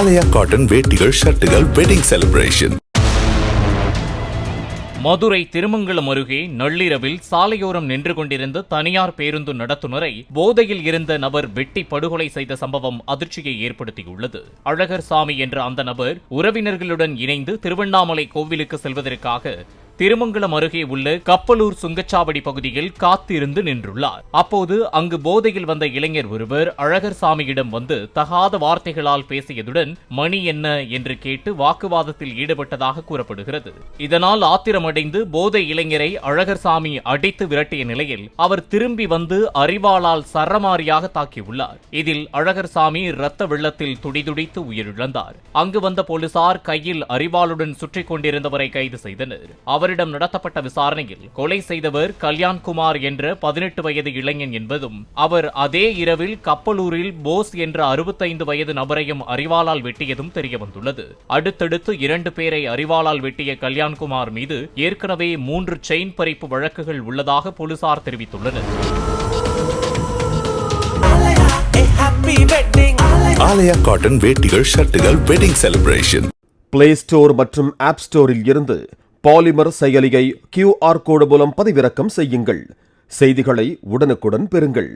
ஆலயா cotton வேட்டிகள் ஷர்ட்டுகள் wedding celebration. Madurai Thirumangalam அருகே நள்ளிரவில் சாலையோரம் நின்று கொண்டிருந்த தனியார் பேருந்து நடத்துனரை போதையில் இருந்த நபர் வெட்டி படுகொலை செய்த சம்பவம் அதிர்ச்சியை ஏற்படுத்தியுள்ளது. அழகர்சாமி என்ற அந்த நபர் உறவினர்களுடன் இணைந்து திருவண்ணாமலை கோவிலுக்கு செல்வதற்காக திருமங்கலம் அருகே உள்ள கப்பலூர் சுங்கச்சாவடி பகுதியில் காத்திருந்து நின்றுள்ளார். அப்போது அங்கு போதையில் வந்த இளைஞர் ஒருவர் அழகர்சாமியிடம் வந்து தகாத வார்த்தைகளால் பேசியதுடன் மணி என்ன என்று கேட்டு வாக்குவாதத்தில் ஈடுபட்டதாக கூறப்படுகிறது. இதனால் ஆத்திரமடைந்து போதை இளைஞரை அழகர்சாமி அடித்து விரட்டிய நிலையில் அவர் திரும்பி வந்து அரிவாளால் சரமாரியாக தாக்கியுள்ளார். இதில் அழகர்சாமி இரத்த வெள்ளத்தில் துடிதுடித்து உயிரிழந்தார். அங்கு வந்த போலீசார் கையில் அரிவாளுடன் சுற்றிக் கொண்டிருந்தவரை கைது செய்தனர். அவரிடம் நடத்தப்பட்ட விசாரணையில் கொலை செய்தவர் கல்யாண்குமார் என்ற 18 வயது இளைஞன் என்பதும் அவர் அதே இரவில் கப்பலூரில் போஸ் என்ற 65 வயது நபரையும் அரிவாளால் வெட்டியதும் தெரியவந்துள்ளது. அடுத்தடுத்து 2 பேரை அரிவாளால் வெட்டிய கல்யாண்குமார் மீது ஏற்கனவே 3 செயின் பறிப்பு வழக்குகள் உள்ளதாக போலீசார் தெரிவித்துள்ளனர். ஆலயா காட்டன் வேட்டிகள் ஷர்ட்டுகள் வெட்டிங் செலிப்ரேஷன். பிளே ஸ்டோர் மற்றும் ஆப் ஸ்டோரில் இருந்து பாலிமர் செயலியை QR கோடு மூலம் பதிவிறக்கம் செய்யுங்கள். செய்திகளை உடனுக்குடன் பெறுங்கள்.